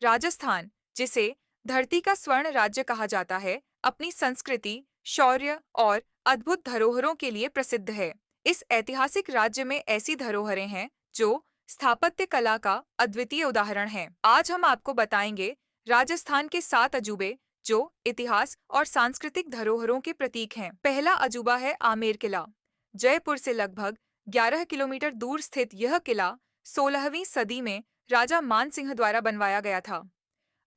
राजस्थान, जिसे धरती का स्वर्ण राज्य कहा जाता है, अपनी संस्कृति, शौर्य और अद्भुत धरोहरों के लिए प्रसिद्ध है। इस ऐतिहासिक राज्य में ऐसी धरोहरें हैं जो स्थापत्य कला का अद्वितीय उदाहरण हैं। आज हम आपको बताएंगे राजस्थान के 7 अजूबे जो इतिहास और सांस्कृतिक धरोहरों के प्रतीक हैं। पहला अजूबा है आमेर किला। जयपुर से लगभग 11 किलोमीटर दूर स्थित यह किला 16वीं सदी में राजा मानसिंह द्वारा बनवाया गया था।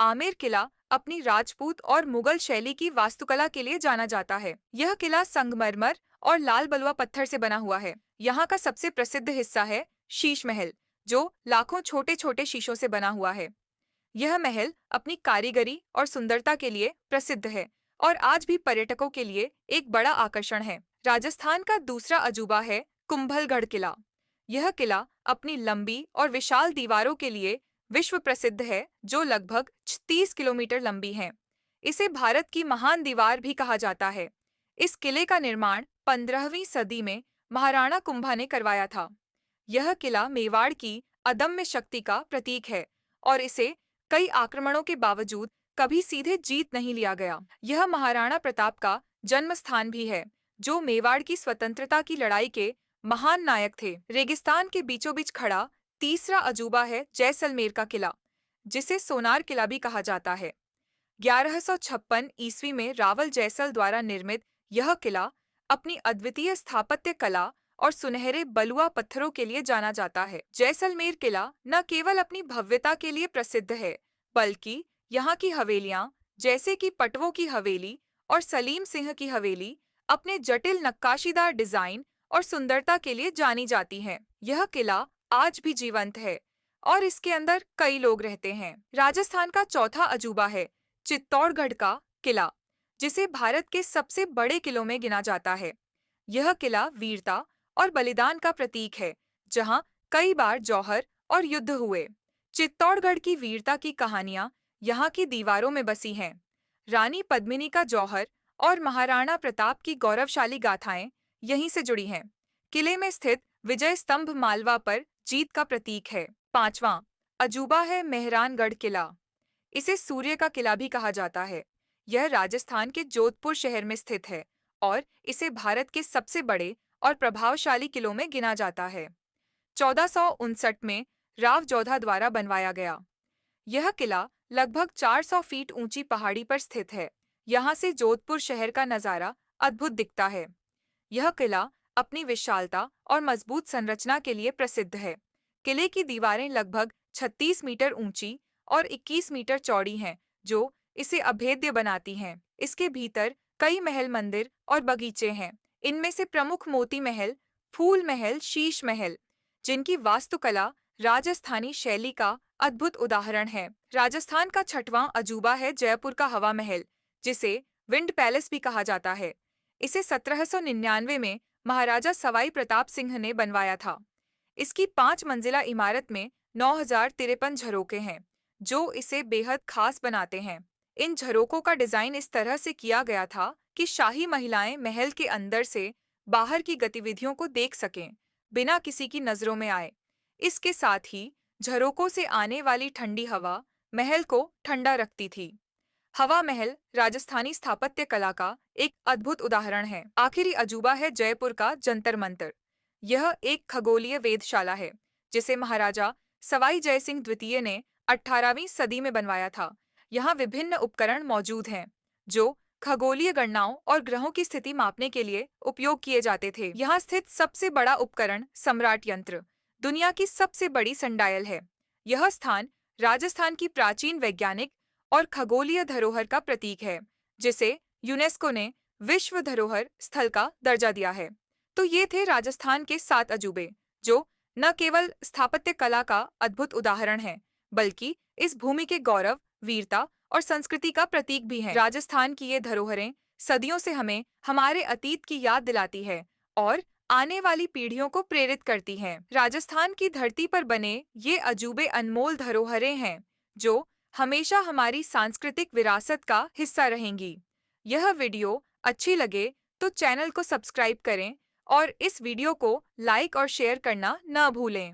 आमेर किला अपनी राजपूत और मुगल शैली की वास्तुकला के लिए जाना जाता है। यह किला संगमरमर और लाल बलुआ पत्थर से बना हुआ है। यहाँ का सबसे प्रसिद्ध हिस्सा है शीश महल, जो लाखों छोटे छोटे शीशों से बना हुआ है। यह महल अपनी कारीगरी और सुंदरता के लिए प्रसिद्ध है और आज भी पर्यटकों के लिए एक बड़ा आकर्षण है। राजस्थान का दूसरा अजूबा है कुंभलगढ़ किला। यह किला अपनी लंबी और विशाल दीवारों के लिए विश्व प्रसिद्ध है, जो लगभग 30 किलोमीटर लंबी है। इसे भारत की महान दीवार भी कहा जाता है। इस किले का निर्माण 15वीं सदी में महाराणा कुंभा ने करवाया था। यह किला मेवाड़ की अदम्य शक्ति का प्रतीक है और इसे कई आक्रमणों के बावजूद कभी सीधे जीत नहीं लिया गया। यह महाराणा प्रताप का जन्म स्थान भी है, जो मेवाड़ की स्वतंत्रता की लड़ाई के महान नायक थे। रेगिस्तान के बीचों बीच खड़ा तीसरा अजूबा है जैसलमेर का किला, जिसे सोनार किला भी कहा जाता है। 1156 ईस्वी में रावल जैसल द्वारा निर्मित यह किला अपनी अद्वितीय स्थापत्य कला और सुनहरे बलुआ पत्थरों के लिए जाना जाता है। जैसलमेर किला न केवल अपनी भव्यता के लिए प्रसिद्ध है, बल्कि यहाँ की हवेलियाँ, जैसे कि पटवों की हवेली और सलीम सिंह की हवेली, अपने जटिल नक्काशीदार डिजाइन और सुंदरता के लिए जानी जाती हैं। यह किला आज भी जीवंत है और इसके अंदर कई लोग रहते हैं। राजस्थान का चौथा अजूबा है चित्तौड़गढ़ का किला, जिसे भारत के सबसे बड़े किलों में गिना जाता है। यह किला वीरता और बलिदान का प्रतीक है, जहां कई बार जौहर और युद्ध हुए। चित्तौड़गढ़ की वीरता की कहानियां यहाँ की दीवारों में बसी हैं। रानी पद्मिनी का जौहर और महाराणा प्रताप की गौरवशाली गाथाएं यहीं से जुड़ी हैं। किले में स्थित विजय स्तंभ मालवा पर जीत का प्रतीक है। पांचवां अजूबा है मेहरानगढ़ किला। इसे सूर्य का किला भी कहा जाता है। यह राजस्थान के जोधपुर शहर में स्थित है और इसे भारत के सबसे बड़े और प्रभावशाली किलों में गिना जाता है। 1459 में राव जोधा द्वारा बनवाया गया। यह किला लगभग 400 फीट ऊंची पहाड़ी पर स्थित है। यहाँ से जोधपुर शहर का नज़ारा अद्भुत दिखता है। यह किला अपनी विशालता और मजबूत संरचना के लिए प्रसिद्ध है। किले की दीवारें लगभग 36 मीटर ऊंची और 21 मीटर चौड़ी हैं, जो इसे अभेद्य बनाती हैं। इसके भीतर कई महल, मंदिर और बगीचे हैं। इनमें से प्रमुख मोती महल, फूल महल, शीश महल, जिनकी वास्तुकला राजस्थानी शैली का अद्भुत उदाहरण है। राजस्थान का छठवां अजूबा है जयपुर का हवा महल, जिसे विंड पैलेस भी कहा जाता है। इसे 1799 में महाराजा सवाई प्रताप सिंह ने बनवाया था। इसकी 5 मंजिला इमारत में 9053 झरोके हैं, जो इसे बेहद खास बनाते हैं। इन झरोकों का डिजाइन इस तरह से किया गया था कि शाही महिलाएं महल के अंदर से बाहर की गतिविधियों को देख सकें, बिना किसी की नजरों में आए। इसके साथ ही झरोकों से आने वाली ठंडी हवा महल को ठंडा रखती थी। हवा महल राजस्थानी स्थापत्य कला का एक अद्भुत उदाहरण है। आखिरी अजूबा है जयपुर का जंतर मंतर। यह एक खगोलीय वेधशाला है, जिसे महाराजा सवाई जयसिंह द्वितीय ने 18वीं सदी में बनवाया था। यहाँ विभिन्न उपकरण मौजूद हैं, जो खगोलीय गणनाओं और ग्रहों की स्थिति मापने के लिए उपयोग किए जाते थे। यहाँ स्थित सबसे बड़ा उपकरण सम्राट यंत्र, दुनिया की सबसे बड़ी सनडायल है। यह स्थान राजस्थान की प्राचीन वैज्ञानिक और खगोलीय धरोहर का प्रतीक है, जिसे यूनेस्को ने विश्व धरोहर स्थल का दर्जा दिया है। तो ये थे राजस्थान के 7 अजूबे, जो न केवल स्थापत्य कला का अद्भुत उदाहरण है, बल्कि इस भूमि के गौरव, वीरता और संस्कृति का प्रतीक भी हैं। राजस्थान की ये धरोहरें सदियों से हमें हमारे अतीत की याद दिलाती है और आने वाली पीढ़ियों को प्रेरित करती हैं। राजस्थान की धरती पर बने ये अजूबे अनमोल धरोहरें हैं, जो हमेशा हमारी सांस्कृतिक विरासत का हिस्सा रहेंगी। यह वीडियो अच्छी लगे तो चैनल को सब्सक्राइब करें और इस वीडियो को लाइक और शेयर करना न भूलें।